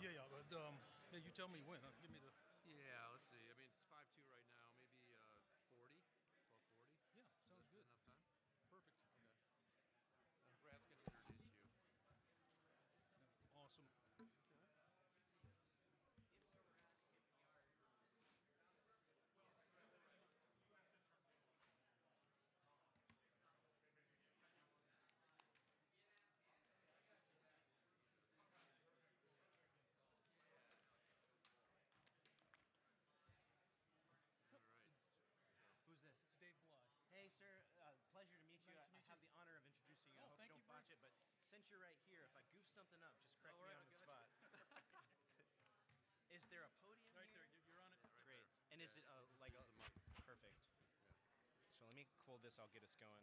Yeah, but yeah, you tell me when. Give me the. Yeah, let's see. I mean, it's 5:2 right now. Maybe 40, 12:40. Yeah, sounds good. Enough time? Perfect. Okay. Brad's going to introduce you. Awesome. Okay. All right. Who's this? It's Dave Bligh. Hey, sir. Pleasure to meet you. Nice to meet I have you. the honor of introducing you. I Oh, hope you thank don't you very botch it, but since you're right here, if I goof something up, just correct All me right, on I the got spot. Is there a podium Right here? there. You're on it. Right Great. there. And is it like a Use the mic. perfect? Yeah. So let me hold this. I'll get us going.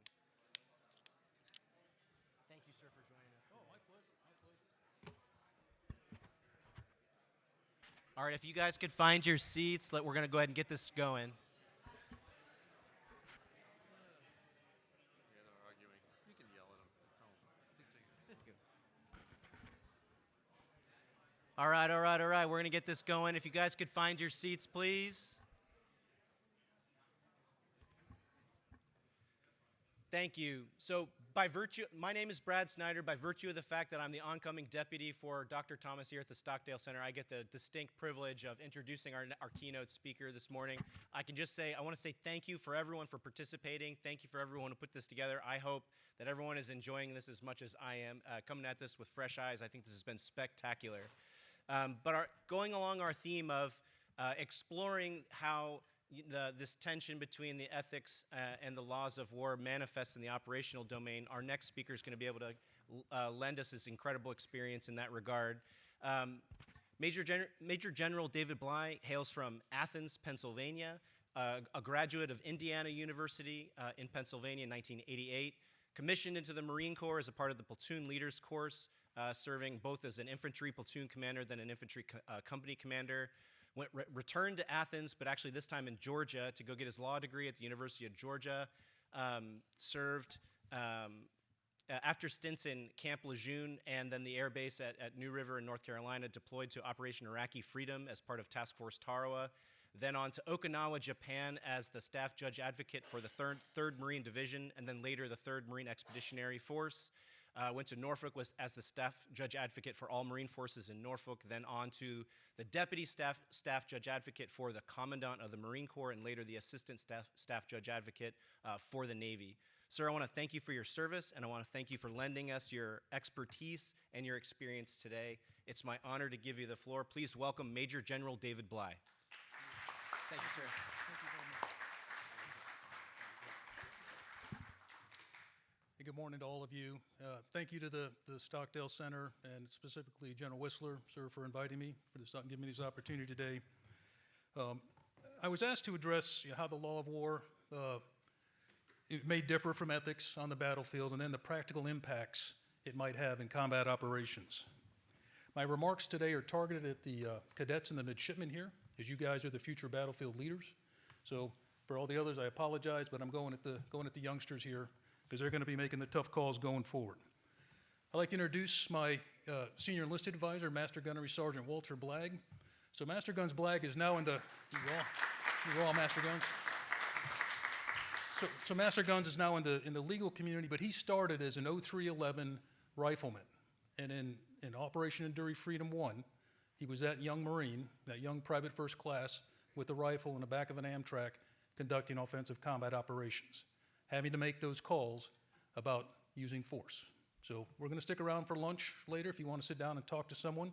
Thank you, sir, for joining us. Oh, my pleasure. My pleasure. All right, if you guys could find your seats, we're going to go ahead and get this going. Yeah, they're arguing. You can yell at them. Just tell them. Please take it. All right, all right, all right. We're going to get this going. If you guys could find your seats, please. Thank you. So, my name is Brad Snyder. By virtue of the fact that I'm the oncoming deputy for Dr. Thomas here at the Stockdale Center, I get the distinct privilege of introducing our keynote speaker this morning. I want to say thank you for everyone for participating. Thank you for everyone who put this together. I hope that everyone is enjoying this as much as I am. Coming at this with fresh eyes, I think this has been spectacular. Going along our theme of exploring how this tension between the ethics and the laws of war manifests in the operational domain, our next speaker is going to be able to lend us his incredible experience in that regard. Major General David Bligh hails from Athens, Pennsylvania, a graduate of Indiana University in Pennsylvania in 1988, commissioned into the Marine Corps as a part of the Platoon Leaders Course, serving both as an infantry platoon commander, then an infantry company commander. Returned to Athens, but actually this time in Georgia to go get his law degree at the University of Georgia. Served after stints in Camp Lejeune and then the air base at New River in North Carolina, deployed to Operation Iraqi Freedom as part of Task Force Tarawa. Then on to Okinawa, Japan as the staff judge advocate for the 3rd Marine Division, and then later the 3rd Marine Expeditionary Force. Went to Norfolk as the staff judge advocate for all Marine forces in Norfolk, then on to the deputy staff judge advocate for the commandant of the Marine Corps, and later the assistant staff judge advocate for the Navy. Sir, I want to thank you for your service, and I want to thank you for lending us your expertise and your experience today. It's my honor to give you the floor. Please welcome Major General David Bligh. Thank you, sir. Thank you very much. Hey, good morning to all of you. Thank you to the Stockdale Center and specifically General Whistler, sir, for inviting me, for giving me this opportunity today. I was asked to address how the law of war it may differ from ethics on the battlefield, and then the practical impacts it might have in combat operations. My remarks today are targeted at the cadets and the midshipmen here, as you guys are the future battlefield leaders. So for all the others, I apologize, but I'm going at the youngsters here, because they're going to be making the tough calls going forward. I'd like to introduce my senior enlisted advisor, Master Gunnery Sergeant Walter Bligh. So Master Guns Bligh is now in the, you're all Master Guns. So Master Guns is now in the legal community, but he started as an 0311 rifleman. And in Operation Enduring Freedom 1, he was that young Marine, that young private first class, with a rifle in the back of an Amtrak conducting offensive combat operations, having to make those calls about using force. So we're going to stick around for lunch later if you want to sit down and talk to someone.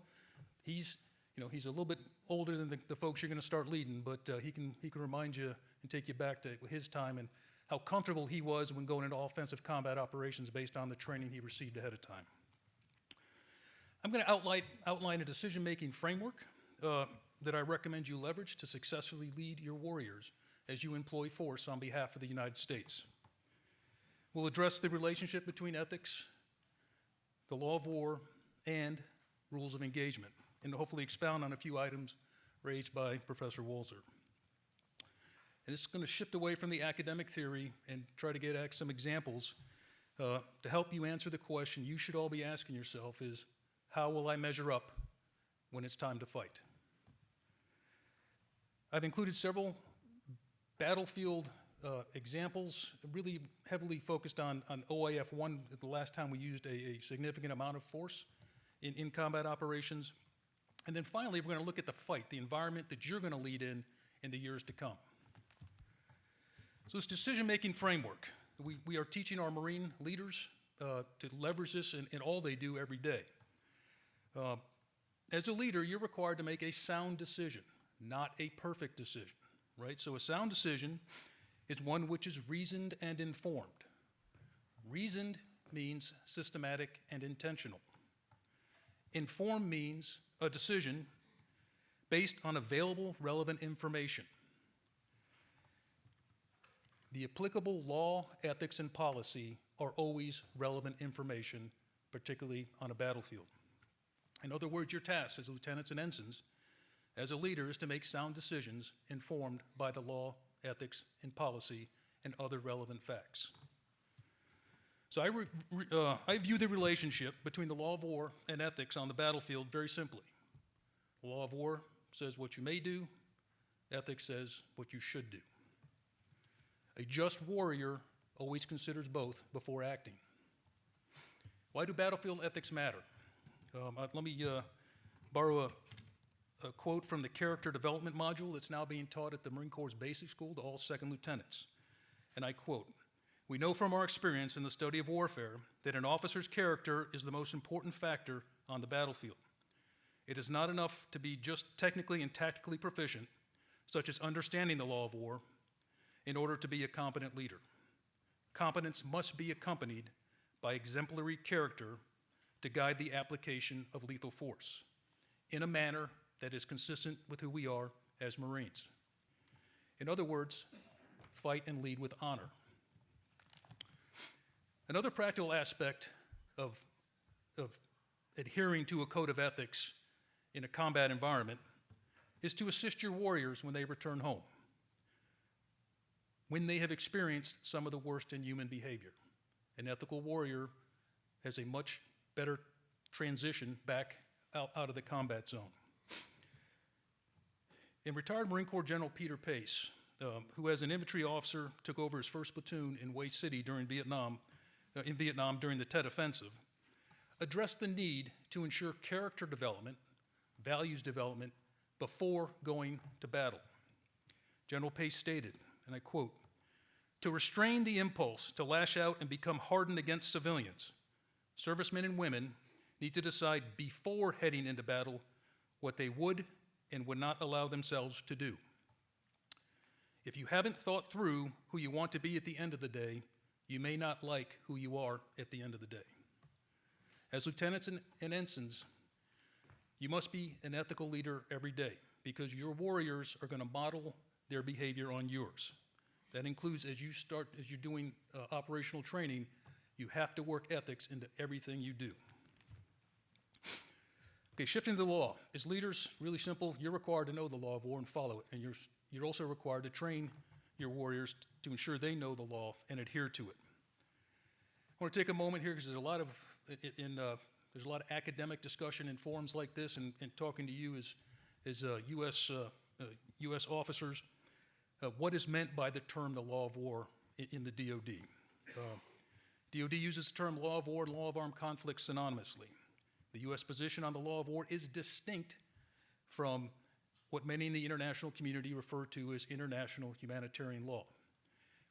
He's a little bit older than the folks you're going to start leading, but he can remind you and take you back to his time and how comfortable he was when going into offensive combat operations based on the training he received ahead of time. I'm going to outline a decision-making framework that I recommend you leverage to successfully lead your warriors as you employ force on behalf of the United States. We'll address the relationship between ethics, the law of war, and rules of engagement, and hopefully expound on a few items raised by Professor Walzer. And this is going to shift away from the academic theory and try to get at some examples to help you answer the question you should all be asking yourself is, how will I measure up when it's time to fight. I've included several battlefield examples, really heavily focused on OIF 1, the last time we used a significant amount of force in combat operations. And then finally, we're going to look at the fight, the environment that you're going to lead in the years to come. So this decision-making framework, we are teaching our Marine leaders to leverage this in all they do every day. As a leader, you're required to make a sound decision, not a perfect decision, right? So a sound decision is one which is reasoned and informed. Reasoned means systematic and intentional. Informed means a decision based on available relevant information. The applicable law, ethics, and policy are always relevant information, particularly on a battlefield. In other words, your task as lieutenants and ensigns, as a leader, is to make sound decisions informed by the law, ethics, and policy, and other relevant facts. So I view the relationship between the law of war and ethics on the battlefield very simply. The law of war says what you may do, ethics says what you should do. A just warrior always considers both before acting. Why do battlefield ethics matter? Let me borrow a quote from the character development module that's now being taught at the Marine Corps Basic School to all second lieutenants. And I quote, "We know from our experience in the study of warfare that an officer's character is the most important factor on the battlefield. It is not enough to be just technically and tactically proficient, such as understanding the law of war, in order to be a competent leader. Competence must be accompanied by exemplary character to guide the application of lethal force in a manner that is consistent with who we are as Marines. In other words, fight and lead with honor." Another practical aspect of adhering to a code of ethics in a combat environment is to assist your warriors when they return home, when they have experienced some of the worst in human behavior. An ethical warrior has a much better transition back out of the combat zone. In retired Marine Corps General Peter Pace, who as an infantry officer took over his first platoon in Way City during Vietnam during the Tet Offensive, addressed the need to ensure character development, values development, before going to battle. General Pace stated, and I quote, "To restrain the impulse to lash out and become hardened against civilians, servicemen and women need to decide before heading into battle what they would and would not allow themselves to do. If you haven't thought through who you want to be at the end of the day, you may not like who you are at the end of the day. As lieutenants and ensigns, you must be an ethical leader every day because your warriors are going to model their behavior on yours. That includes as you're doing operational training, you have to work ethics into everything you do." Okay, shifting to the law. As leaders, really simple, you're required to know the law of war and follow it, and you're also required to train your warriors to ensure they know the law and adhere to it. I want to take a moment here because there's a lot of academic discussion in forums like this, and talking to you as U.S. officers, what is meant by the term the law of war in the DoD. DoD uses the term law of war and law of armed conflict synonymously. The U.S. position on the law of war is distinct from what many in the international community refer to as international humanitarian law,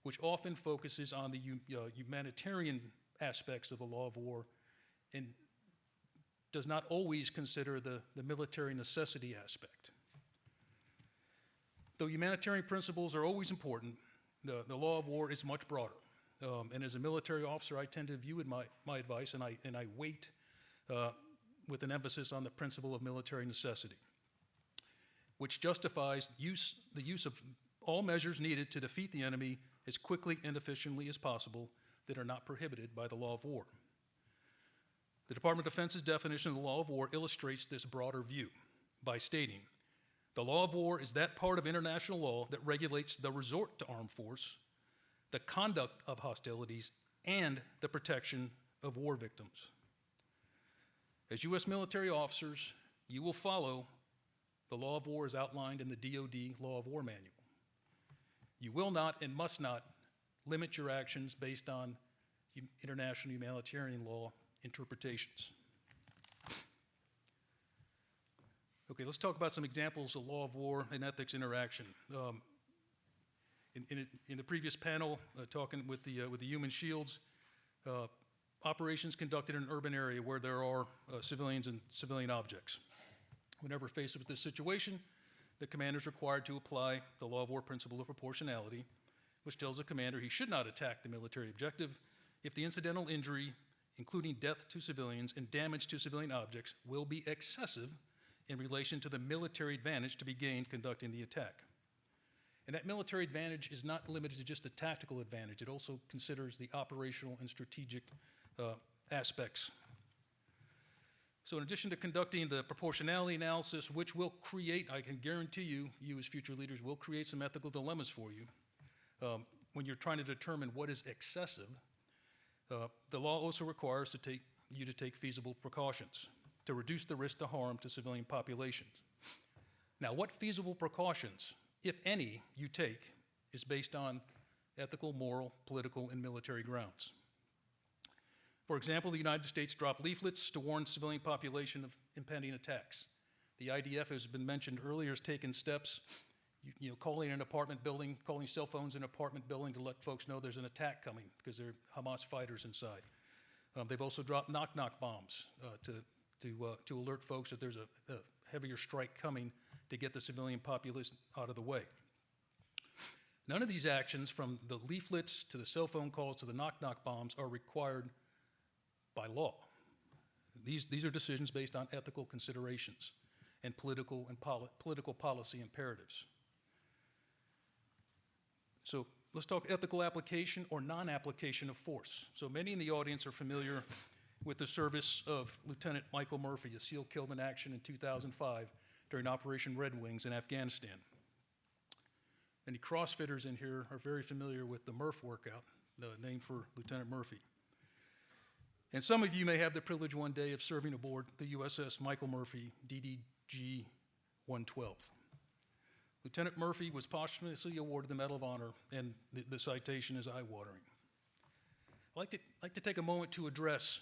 which often focuses on the humanitarian aspects of the law of war and does not always consider the military necessity aspect. Though humanitarian principles are always important, the law of war is much broader. And as a military officer, I tend to view it my advice, and I weight with an emphasis on the principle of military necessity, which justifies the use of all measures needed to defeat the enemy as quickly and efficiently as possible that are not prohibited by the law of war. The Department of Defense's definition of the law of war illustrates this broader view by stating, "The law of war is that part of international law that regulates the resort to armed force, the conduct of hostilities, and the protection of war victims." As U.S. military officers, you will follow the law of war as outlined in the DoD Law of War Manual. You will not and must not limit your actions based on international humanitarian law interpretations. Okay, let's talk about some examples of law of war and ethics interaction. In the previous panel, talking with the human shields, operations conducted in an urban area where there are civilians and civilian objects. Whenever faced with this situation, the commander is required to apply the law of war principle of proportionality, which tells the commander he should not attack the military objective if the incidental injury, including death to civilians and damage to civilian objects, will be excessive in relation to the military advantage to be gained conducting the attack. And that military advantage is not limited to just a tactical advantage. It also considers the operational and strategic aspects. So in addition to conducting the proportionality analysis, which will create, I can guarantee you, you as future leaders will create some ethical dilemmas for you when you're trying to determine what is excessive. The law also requires you to take feasible precautions to reduce the risk to harm to civilian populations. Now, what feasible precautions, if any, you take is based on ethical, moral, political, and military grounds. For example, the United States dropped leaflets to warn civilian population of impending attacks. The IDF, as has been mentioned earlier, has taken steps, calling an apartment building, calling cell phones in an apartment building to let folks know there's an attack coming because there are Hamas fighters inside. They've also dropped knock-knock bombs to alert folks that there's a heavier strike coming to get the civilian populace out of the way. None of these actions, from the leaflets to the cell phone calls to the knock-knock bombs, are required by law. These are decisions based on ethical considerations and political policy imperatives. So let's talk ethical application or non-application of force. So many in the audience are familiar with the service of Lieutenant Michael Murphy, a SEAL killed in action in 2005 during Operation Red Wings in Afghanistan. Any CrossFitters in here are very familiar with the Murph workout, named for Lieutenant Murphy. And some of you may have the privilege one day of serving aboard the USS Michael Murphy, DDG 112. Lieutenant Murphy was posthumously awarded the Medal of Honor, and the citation is eye-watering. I'd like to take a moment to address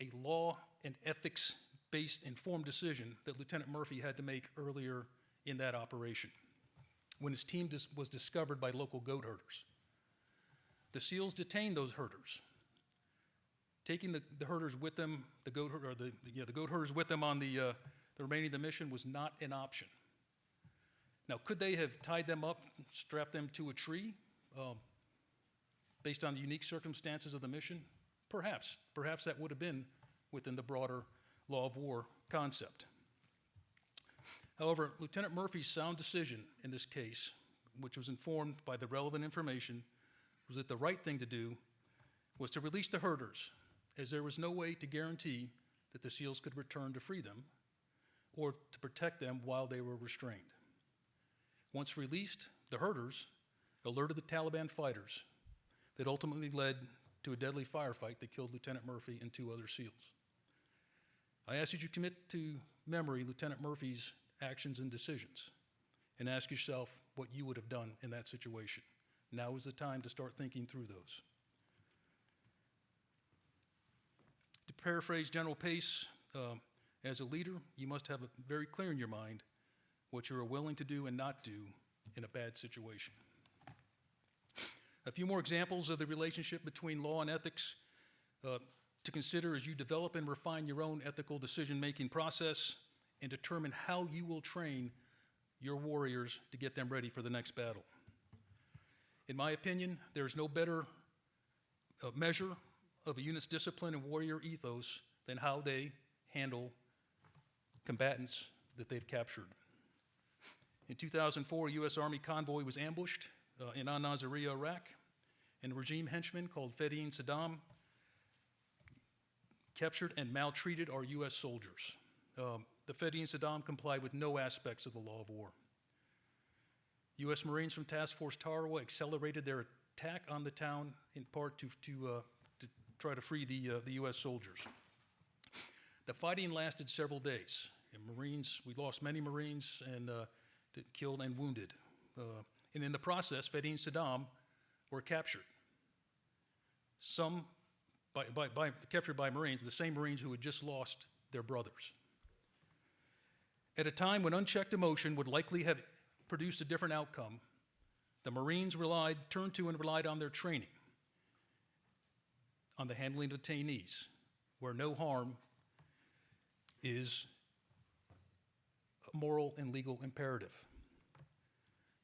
a law and ethics-based informed decision that Lieutenant Murphy had to make earlier in that operation when his team was discovered by local goat herders. The SEALs detained those herders. Taking the herders with them, the goat herders with them on the remaining of the mission was not an option. Now, could they have tied them up, strapped them to a tree based on the unique circumstances of the mission? Perhaps. Perhaps that would have been within the broader law of war concept. However, Lieutenant Murphy's sound decision in this case, which was informed by the relevant information, was that the right thing to do was to release the herders, as there was no way to guarantee that the SEALs could return to free them or to protect them while they were restrained. Once released, the herders alerted the Taliban fighters that ultimately led to a deadly firefight that killed Lieutenant Murphy and 2 other SEALs. I ask that you commit to memory Lieutenant Murphy's actions and decisions and ask yourself what you would have done in that situation. Now is the time to start thinking through those. To paraphrase General Pace, as a leader, you must have it very clear in your mind what you are willing to do and not do in a bad situation. A few more examples of the relationship between law and ethics to consider as you develop and refine your own ethical decision-making process and determine how you will train your warriors to get them ready for the next battle. In my opinion, there is no better measure of a unit's discipline and warrior ethos than how they handle combatants that they've captured. In 2004, a U.S. Army convoy was ambushed in al-Naziriyah, Iraq, and a regime henchman called Fedayeen Saddam captured and maltreated our U.S. soldiers. The Fedayeen Saddam complied with no aspects of the law of war. U.S. Marines from Task Force Tarawa accelerated their attack on the town in part to try to free the U.S. soldiers. The fighting lasted several days, And Marines, we lost many Marines and killed and wounded. And in the process, Fedayeen Saddam were captured. Some captured by Marines, the same Marines who had just lost their brothers. At a time when unchecked emotion would likely have produced a different outcome, the Marines turned to and relied on their training, on the handling of detainees, where no harm is a moral and legal imperative.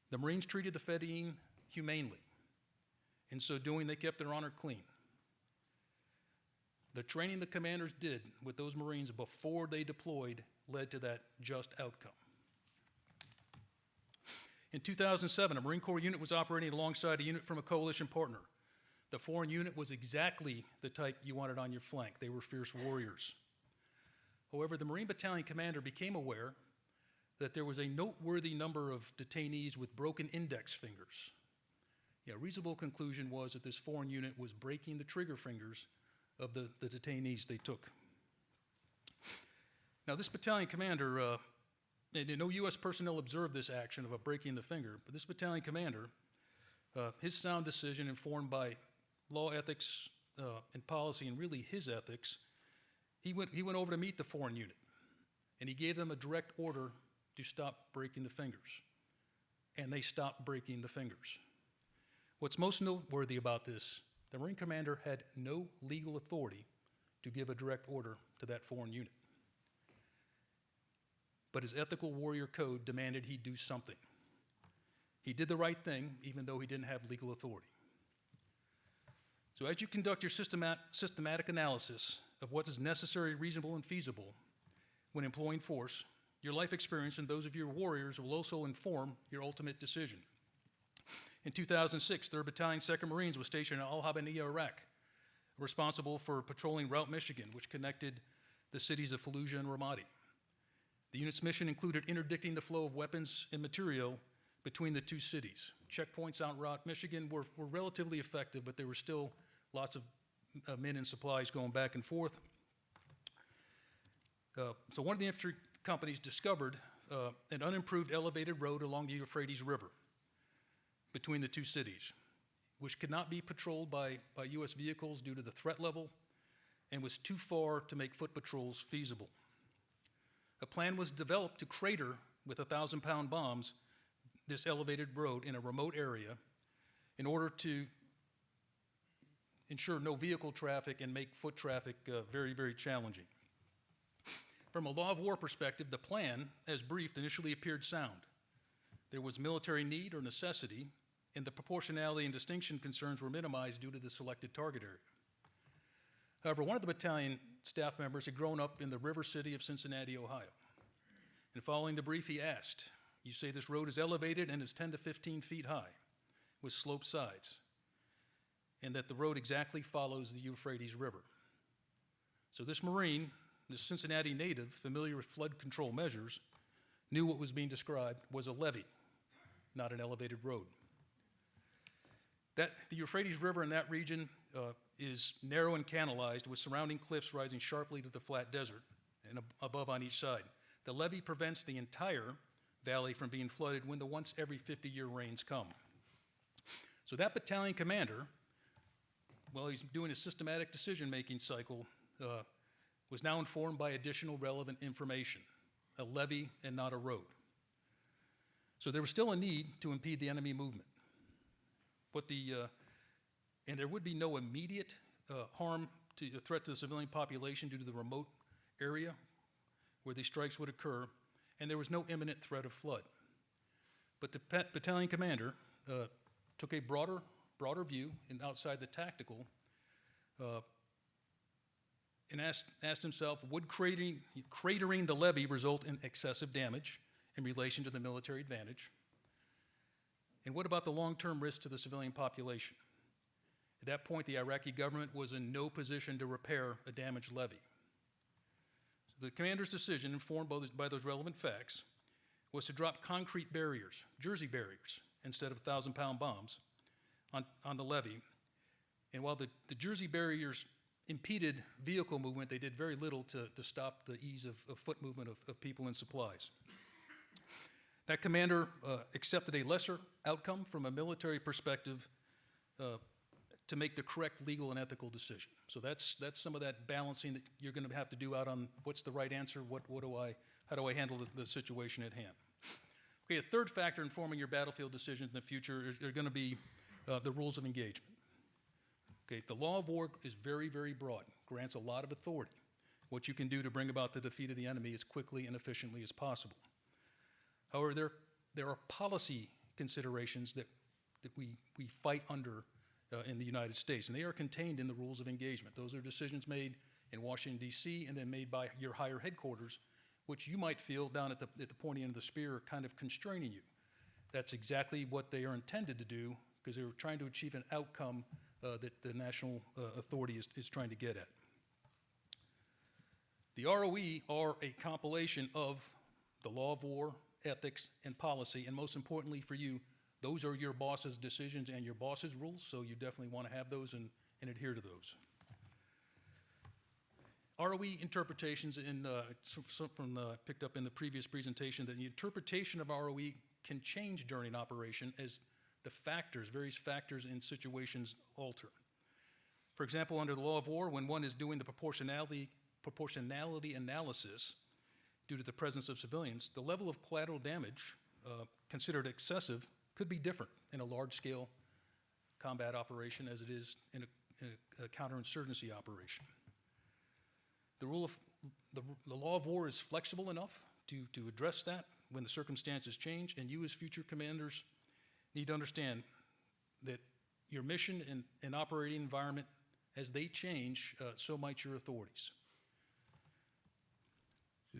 The Marines treated the Fedayeen humanely. In so doing, they kept their honor clean. The training the commanders did with those Marines before they deployed led to that just outcome. In 2007, a Marine Corps unit was operating alongside a unit from a coalition partner. The foreign unit was exactly the type you wanted on your flank. They were fierce warriors. However, the Marine Battalion commander became aware that there was a noteworthy number of detainees with broken index fingers. A reasonable conclusion was that this foreign unit was breaking the trigger fingers of the detainees they took. Now, this battalion commander, no U.S. personnel observed this action of breaking the finger, but this battalion commander, his sound decision informed by law, ethics, and policy, and really his ethics, he went over to meet the foreign unit, and he gave them a direct order to stop breaking the fingers, and they stopped breaking the fingers. What's most noteworthy about this, the Marine commander had no legal authority to give a direct order to that foreign unit. But his ethical warrior code demanded he do something. He did the right thing, even though he didn't have legal authority. So as you conduct your systematic analysis of what is necessary, reasonable, and feasible when employing force, your life experience and those of your warriors will also inform your ultimate decision. In 2006, 3rd Battalion, 2nd Marines was stationed in Al-Habaniya, Iraq, responsible for patrolling Route Michigan, which connected the cities of Fallujah and Ramadi. The unit's mission included interdicting the flow of weapons and material between the two cities. Checkpoints out Route Michigan were relatively effective, but there were still lots of men and supplies going back and forth. So one of the infantry companies discovered an unimproved elevated road along the Euphrates River between the two cities, which could not be patrolled by U.S. vehicles due to the threat level and was too far to make foot patrols feasible. A plan was developed to crater with 1,000-pound bombs this elevated road in a remote area in order to ensure no vehicle traffic and make foot traffic very, very challenging. From a law of war perspective, the plan, as briefed, initially appeared sound. There was military need or necessity, and the proportionality and distinction concerns were minimized due to the selected target area. However, one of the battalion staff members had grown up in the river city of Cincinnati, Ohio. And following the brief, he asked, "You say this road is elevated and is 10 to 15 feet high with sloped sides, and that the road exactly follows the Euphrates River." So this Marine, this Cincinnati native, familiar with flood control measures, knew what was being described was a levee, not an elevated road. The Euphrates River in that region is narrow and canalized with surrounding cliffs rising sharply to the flat desert and above on each side. The levee prevents the entire valley from being flooded when the once every 50-year rains come. So that battalion commander, while he's doing a systematic decision-making cycle, was now informed by additional relevant information, a levee and not a road. So there was still a need to impede the enemy movement. But and there would be no immediate harm to a threat to the civilian population due to the remote area where these strikes would occur, and there was no imminent threat of flood. But the battalion commander took a broader view and outside the tactical, and asked himself, would cratering the levee result in excessive damage in relation to the military advantage? And what about the long-term risk to the civilian population? At that point, the Iraqi government was in no position to repair a damaged levee. So the commander's decision, informed by those relevant facts, was to drop concrete barriers, Jersey barriers, instead of 1,000-pound bombs on the levee. And while the Jersey barriers impeded vehicle movement. They did very little to stop the ease of foot movement of people and supplies. That commander accepted a lesser outcome from a military perspective to make the correct legal and ethical decision. So that's some of that balancing that you're going to have to do out on what's the right answer, how do I handle the situation at hand. Okay, a third factor informing your battlefield decisions in the future are going to be the rules of engagement. Okay, the law of war is very, very broad, grants a lot of authority, what you can do to bring about the defeat of the enemy as quickly and efficiently as possible. However, there are policy considerations that we fight under in the United States, and they are contained in the rules of engagement. Those are decisions made in Washington, D.C., and then made by your higher headquarters, which you might feel down at the pointy end of the spear are kind of constraining you. That's exactly what they are intended to do, because they're trying to achieve an outcome that the national authority is trying to get at. The ROE are a compilation of the law of war, ethics, and policy, and most importantly for you, those are your boss's decisions and your boss's rules, so you definitely want to have those and adhere to those. ROE interpretations picked up in the previous presentation, that the interpretation of ROE can change during an operation as the various factors in situations alter. For example, under the law of war, when one is doing the proportionality analysis due to the presence of civilians, the level of collateral damage considered excessive could be different in a large-scale combat operation as it is in a counterinsurgency operation. The law of war is flexible enough to address that when the circumstances change, and you as future commanders need to understand that your mission and operating environment, as they change, so might your authorities.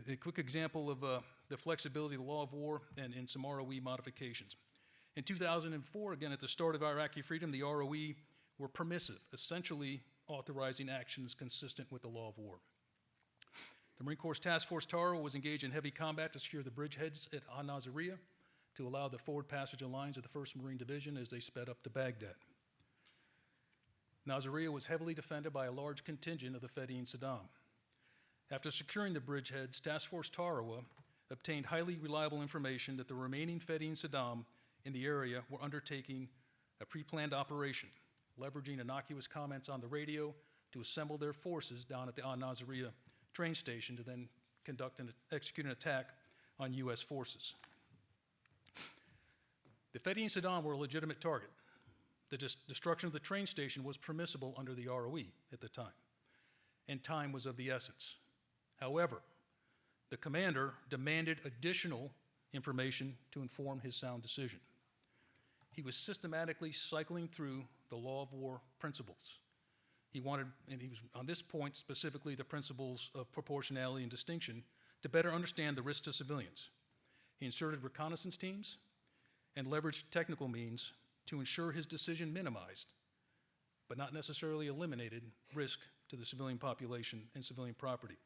A quick example of the flexibility of the law of war and some ROE modifications. In 2004, again, at the start of Iraqi freedom, the ROE were permissive, essentially authorizing actions consistent with the law of war. The Marine Corps Task Force Tara was engaged in heavy combat to secure the bridgeheads at Al-Naziriyah to allow the forward passage of lines of the 1st Marine Division as they sped up to Baghdad. Naziriyah was heavily defended by a large contingent of the Fedayeen Saddam. After securing the bridgeheads, Task Force Tarawa obtained highly reliable information that the remaining Fedayeen Saddam in the area were undertaking a pre-planned operation, leveraging innocuous comments on the radio to assemble their forces down at the Al-Naziriyah train station to then execute an attack on U.S. forces. The Fedayeen Saddam were a legitimate target. The destruction of the train station was permissible under the ROE at the time, and time was of the essence. However, the commander demanded additional information to inform his sound decision. He was systematically cycling through the law of war principles. He wanted, and he was on this point specifically, the principles of proportionality and distinction to better understand the risks to civilians. He inserted reconnaissance teams and leveraged technical means to ensure his decision minimized, but not necessarily eliminated, risk to the civilian population and civilian property.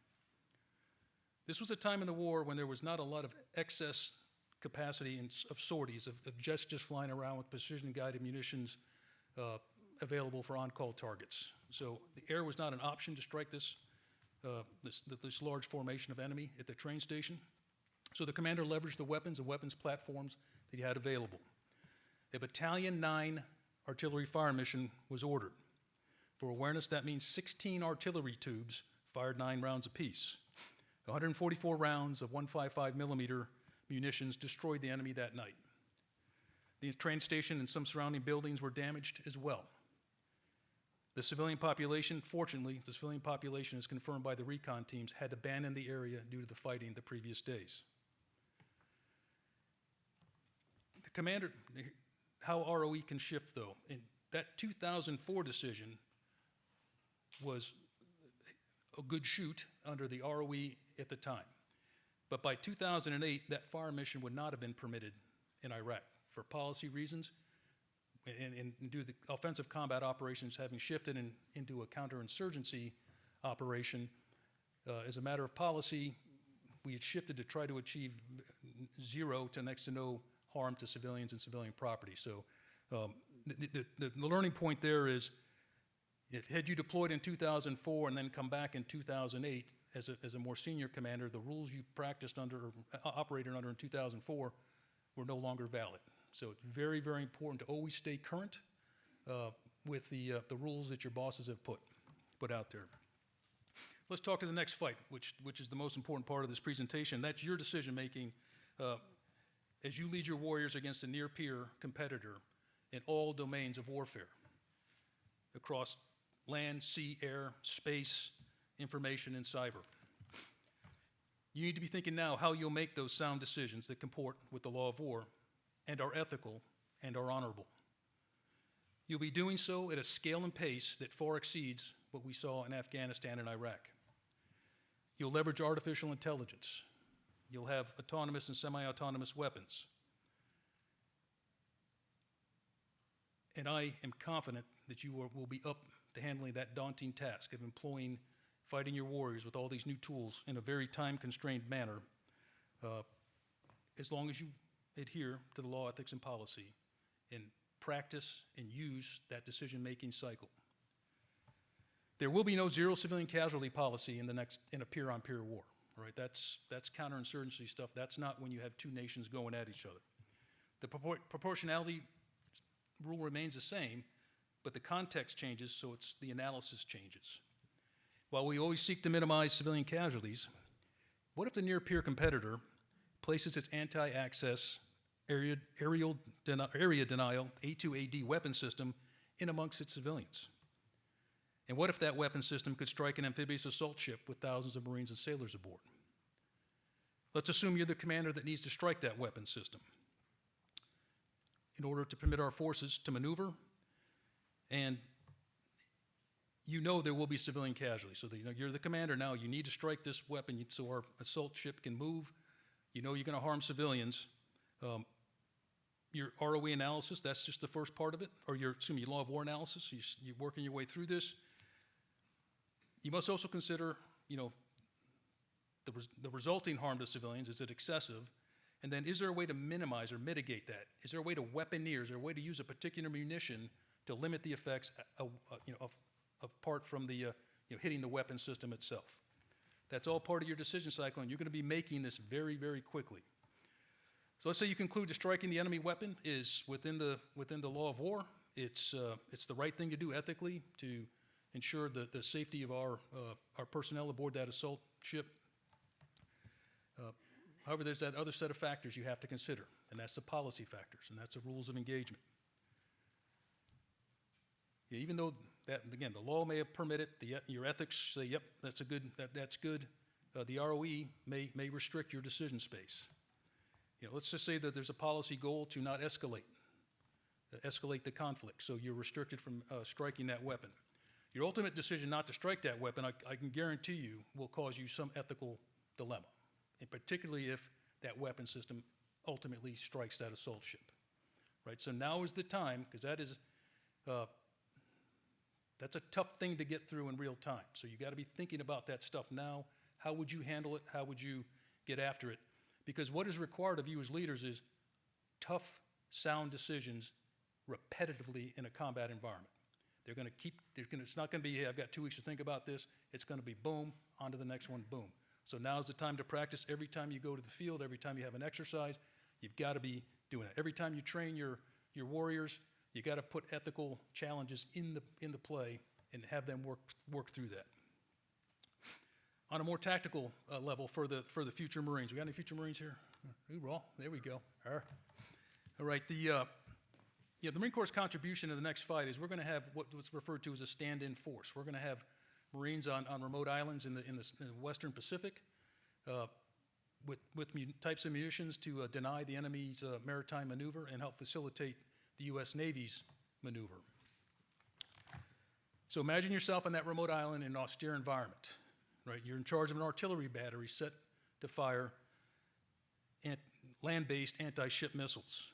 This was a time in the war when there was not a lot of excess capacity of sorties, of jets just flying around with precision-guided munitions available for on-call targets. So the air was not an option to strike this large formation of enemy at the train station. So the commander leveraged the weapons and weapons platforms that he had available. A Battalion 9 artillery fire mission was ordered. For awareness, that means 16 artillery tubes fired 9 rounds apiece. 144 rounds of 155 millimeter munitions destroyed the enemy that night. The train station and some surrounding buildings were damaged as well. The civilian population, fortunately, the civilian population, as confirmed by the recon teams, had abandoned the area due to the fighting the previous days. The commander, how ROE can shift though, and that 2004 decision was a good shoot under the ROE at the time. But by 2008, that fire mission would not have been permitted in Iraq for policy reasons, and due to the offensive combat operations having shifted into a counterinsurgency operation. As a matter of policy, we had shifted to try to achieve zero to next to no harm to civilians and civilian property. So the learning point there is Had you deployed in 2004 and then come back in 2008 as a more senior commander, the rules you practiced under, or operated under in 2004 were no longer valid. So it's very, very important to always stay current with the rules that your bosses have put out there. Let's talk to the next fight, which is the most important part of this presentation. That's your decision-making as you lead your warriors against a near-peer competitor in all domains of warfare, across land, sea, air, space, information, and cyber. You need to be thinking now how you'll make those sound decisions that comport with the law of war and are ethical and are honorable. You'll be doing so at a scale and pace that far exceeds what we saw in Afghanistan and Iraq. You'll leverage artificial intelligence. You'll have autonomous and semi-autonomous weapons. And I am confident that you will be up to handling that daunting task of fighting your warriors with all these new tools in a very time-constrained manner, as long as you adhere to the law, ethics, and policy, and practice and use that decision-making cycle. There will be no zero civilian casualty policy in a peer-on-peer war. All right, that's counterinsurgency stuff. That's not when you have two nations going at each other. The proportionality rule remains the same, but the context changes, so the analysis changes. While we always seek to minimize civilian casualties, what if the near-peer competitor places its anti-access area denial A2AD weapon system in amongst its civilians? And what if that weapon system could strike an amphibious assault ship with thousands of Marines and sailors aboard? Let's assume you're the commander that needs to strike that weapon system in order to permit our forces to maneuver, and you know there will be civilian casualties. So you're the commander now, you need to strike this weapon so our assault ship can move. You know you're going to harm civilians. Your ROE analysis, that's just the first part of it, or your law of war analysis, you're working your way through this. You must also consider, the resulting harm to civilians. Is it excessive? And then is there a way to minimize or mitigate that? Is there a way to weaponeer? Is there a way to use a particular munition to limit the effects apart from the hitting the weapon system itself? That's all part of your decision cycle, and you're going to be making this very, very quickly. So let's say you conclude that striking the enemy weapon is within the law of war. It's the right thing to do ethically to ensure the safety of our personnel aboard that assault ship. However, there's that other set of factors you have to consider, and that's the policy factors, and that's the rules of engagement. Even though that, again, the law may have permitted, your ethics say, yep, that's good. The ROE may restrict your decision space. Let's just say that there's a policy goal to not escalate the conflict, so you're restricted from striking that weapon. Your ultimate decision not to strike that weapon, I can guarantee you, will cause you some ethical dilemma, and particularly if that weapon system ultimately strikes that assault ship, right? So now is the time, because that's a tough thing to get through in real time. So you got to be thinking about that stuff now. How would you handle it? How would you get after it? Because what is required of you as leaders is tough, sound decisions repetitively in a combat environment. It's not going to be, hey, I've got 2 weeks to think about this. It's going to be boom, on to the next one, boom. So now's the time to practice. Every time you go to the field, every time you have an exercise, you've got to be doing it. Every time you train your warriors, you got to put ethical challenges in the play and have them work through that. On a more tactical level for the future Marines. We got any future Marines here? Hoorah, there we go. All right, the Marine Corps' contribution in the next fight is we're going to have what's referred to as a stand-in force. We're going to have Marines on remote islands in the Western Pacific with types of munitions to deny the enemy's maritime maneuver and help facilitate the U.S. Navy's maneuver. So imagine yourself on that remote island in an austere environment, right? You're in charge of an artillery battery set to fire land-based anti-ship missiles.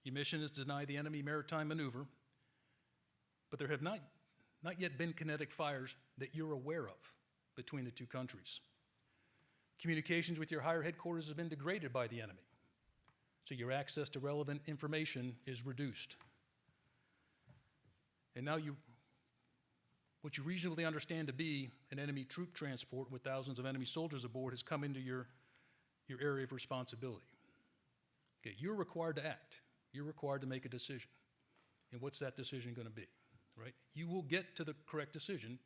Your mission is to deny the enemy maritime maneuver, but there have not yet been kinetic fires that you're aware of between the two countries. Communications with your higher headquarters has been degraded by the enemy, so your access to relevant information is reduced. And now what you reasonably understand to be an enemy troop transport with thousands of enemy soldiers aboard has come into your area of responsibility. Okay, you're required to act. You're required to make a decision. And what's that decision going to be, right? You will get to the correct decision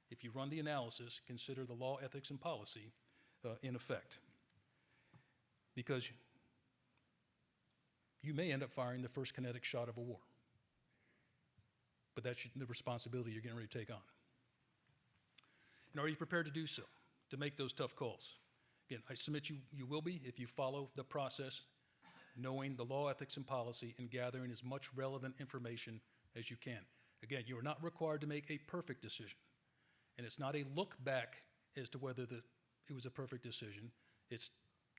if you run the analysis, consider the law, ethics, and policy in effect. Because you may end up firing the first kinetic shot of a war. But that's the responsibility you're getting ready to take on. And are you prepared to do so, to make those tough calls? Again, I submit you will be if you follow the process, knowing the law, ethics, and policy, and gathering as much relevant information as you can. Again, you are not required to make a perfect decision. And it's not a look back as to whether it was a perfect decision. It's,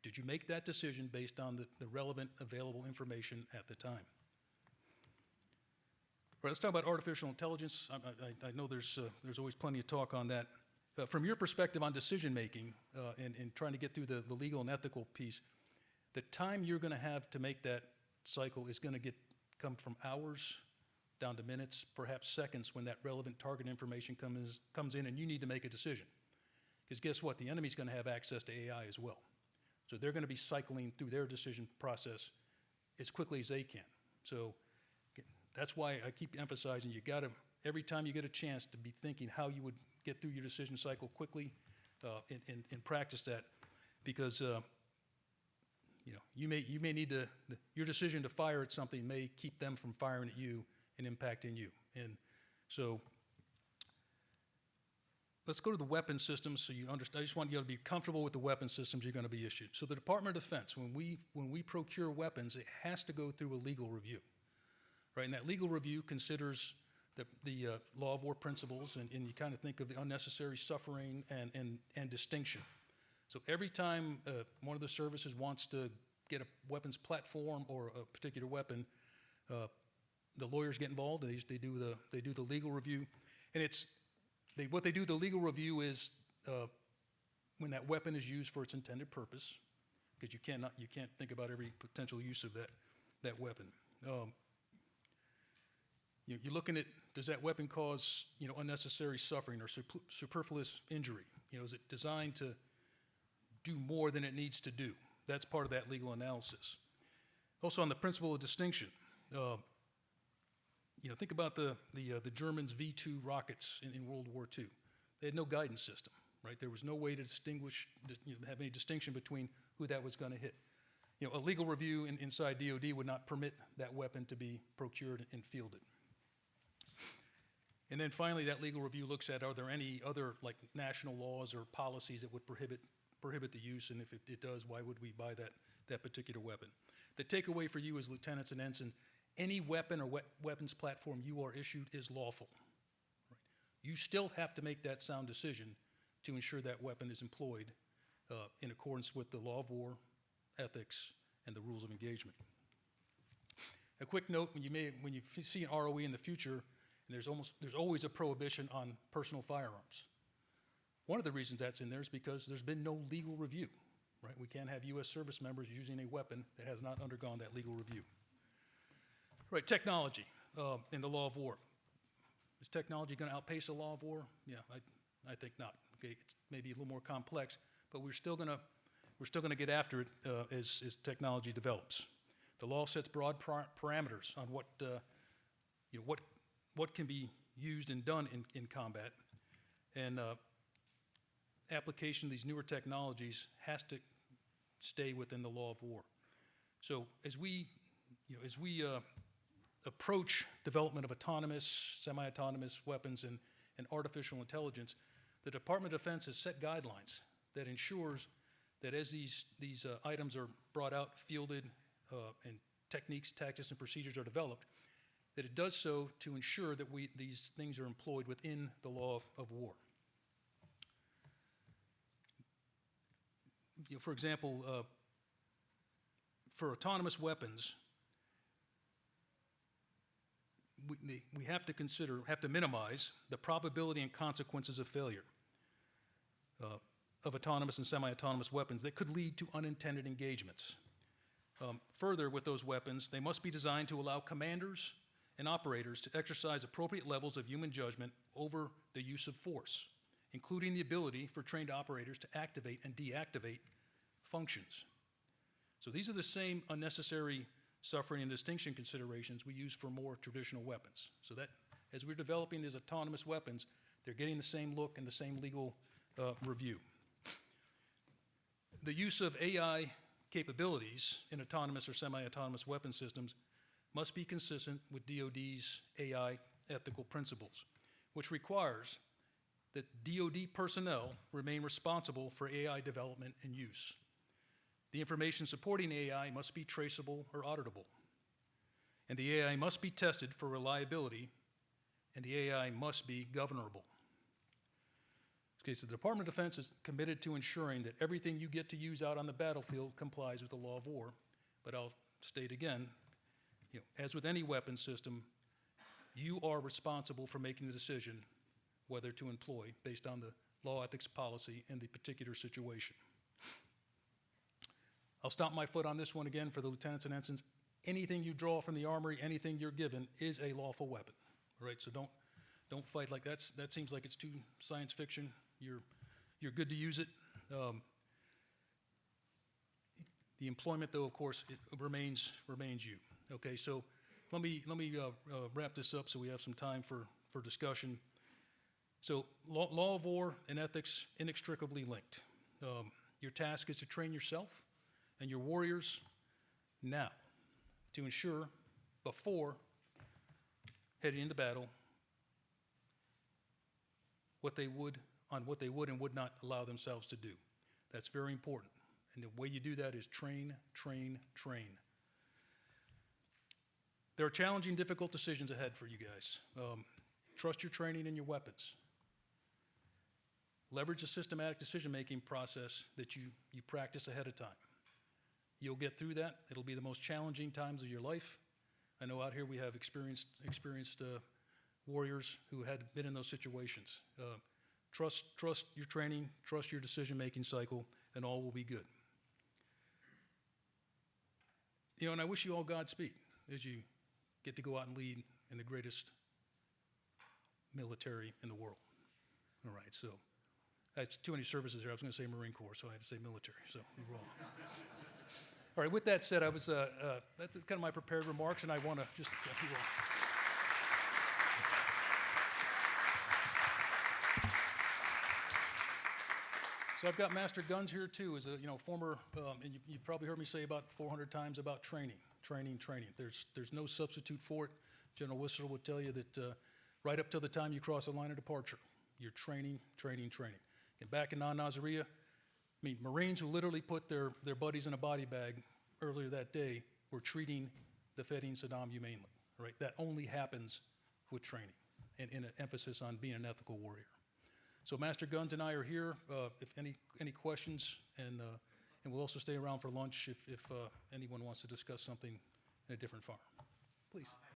did you make that decision based on the relevant available information at the time? All right, let's talk about artificial intelligence. I know there's always plenty of talk on that. From your perspective on decision making and trying to get through the legal and ethical piece, the time you're going to have to make that cycle is going to come from hours down to minutes, perhaps seconds, when that relevant target information comes in and you need to make a decision. Because guess what? The enemy's going to have access to AI as well. So they're going to be cycling through their decision process as quickly as they can. So that's why I keep emphasizing you got to, every time you get a chance, to be thinking how you would get through your decision cycle quickly and practice that. Because you may need to, your decision to fire at something may keep them from firing at you and impacting you. And so let's go to the weapon systems so you understand. I just want you to be comfortable with the weapon systems you're going to be issued. So the Department of Defense, when we procure weapons, it has to go through a legal review, right? And that legal review considers the law of war principles, and you kind of think of the unnecessary suffering and distinction. So every time one of the services wants to get a weapons platform or a particular weapon, the lawyers get involved. They do the legal review, and what they do. The legal review is when that weapon is used for its intended purpose, because you can't think about every potential use of that weapon. You're looking at, does that weapon cause unnecessary suffering or superfluous injury? Is it designed to do more than it needs to do? That's part of that legal analysis. Also, on the principle of distinction, think about the Germans' V-2 rockets in World War II. They had no guidance system, right? There was no way to distinguish, have any distinction between who that was going to hit. A legal review inside DoD would not permit that weapon to be procured and fielded. And then finally, that legal review looks at, are there any other national laws or policies that would prohibit the use, and if it does, why would we buy that particular weapon? The takeaway for you as lieutenants and ensign, any weapon or weapons platform you are issued is lawful. Right? You still have to make that sound decision to ensure that weapon is employed in accordance with the law of war, ethics, and the rules of engagement. A quick note, when you see an ROE in the future, there's always a prohibition on personal firearms. One of the reasons that's in there is because there's been no legal review, right? We can't have U.S. service members using a weapon that has not undergone that legal review. Right, technology in the law of war. Is technology going to outpace the law of war? Yeah, I think not. Okay, it's maybe a little more complex, but we're still going to get after it as technology develops. The law sets broad parameters on what can be used and done in combat, and application of these newer technologies has to stay within the law of war. So as we approach development of autonomous, semi-autonomous weapons and artificial intelligence, the Department of Defense has set guidelines that ensures that as these items are brought out, fielded, and techniques, tactics, and procedures are developed, that it does so to ensure that these things are employed within the law of war. For example, for autonomous weapons, we have to minimize the probability and consequences of failure of autonomous and semi-autonomous weapons that could lead to unintended engagements. Further, with those weapons, they must be designed to allow commanders and operators to exercise appropriate levels of human judgment over the use of force, including the ability for trained operators to activate and deactivate functions. So these are the same unnecessary suffering and distinction considerations we use for more traditional weapons. So that as we're developing these autonomous weapons, they're getting the same look and the same legal review. The use of AI capabilities in autonomous or semi-autonomous weapon systems must be consistent with DoD's AI ethical principles, which requires that DoD personnel remain responsible for AI development and use. The information supporting AI must be traceable or auditable, and the AI must be tested for reliability, and the AI must be governable. Okay, so the Department of Defense is committed to ensuring that everything you get to use out on the battlefield complies with the law of war. But I'll state again, as with any weapon system, you are responsible for making the decision whether to employ based on the law ethics policy in the particular situation. I'll stomp my foot on this one again for the lieutenants and ensigns. Anything you draw from the armory, anything you're given, is a lawful weapon. All right, so don't fight like that. That seems like it's too science fiction. You're good to use it. The employment, though, of course, it remains you. Okay, so let me wrap this up so we have some time for discussion. So law of war and ethics inextricably linked. Your task is to train yourself and your warriors now to ensure before heading into battle what they would and would not allow themselves to do. That's very important. And the way you do that is train, train, train. There are challenging, difficult decisions ahead for you guys. Trust your training and your weapons. Leverage a systematic decision-making process that you practice ahead of time. You'll get through that. It'll be the most challenging times of your life. I know out here we have experienced warriors who had been in those situations. Trust your training, trust your decision-making cycle, and all will be good. And I wish you all Godspeed as you get to go out and lead in the greatest military in the world. All right, so that's too many services there. I was going to say Marine Corps, so I had to say military. So we're all. All right, with that said, that's kind of my prepared remarks, and I want to just. So I've got Master Guns here too, as a former, and you probably heard me say about 400 times about training. There's no substitute for it. General Whistler would tell you that right up till the time you cross the line of departure, you're training. And back in Nazarene, Marines who literally put their buddies in a body bag earlier that day were treating the fighting Saddam humanely. Right? That only happens with training and an emphasis on being an ethical warrior. So Master Guns and I are here if any questions, and we'll also stay around for lunch if anyone wants to discuss something in a different farm. Please.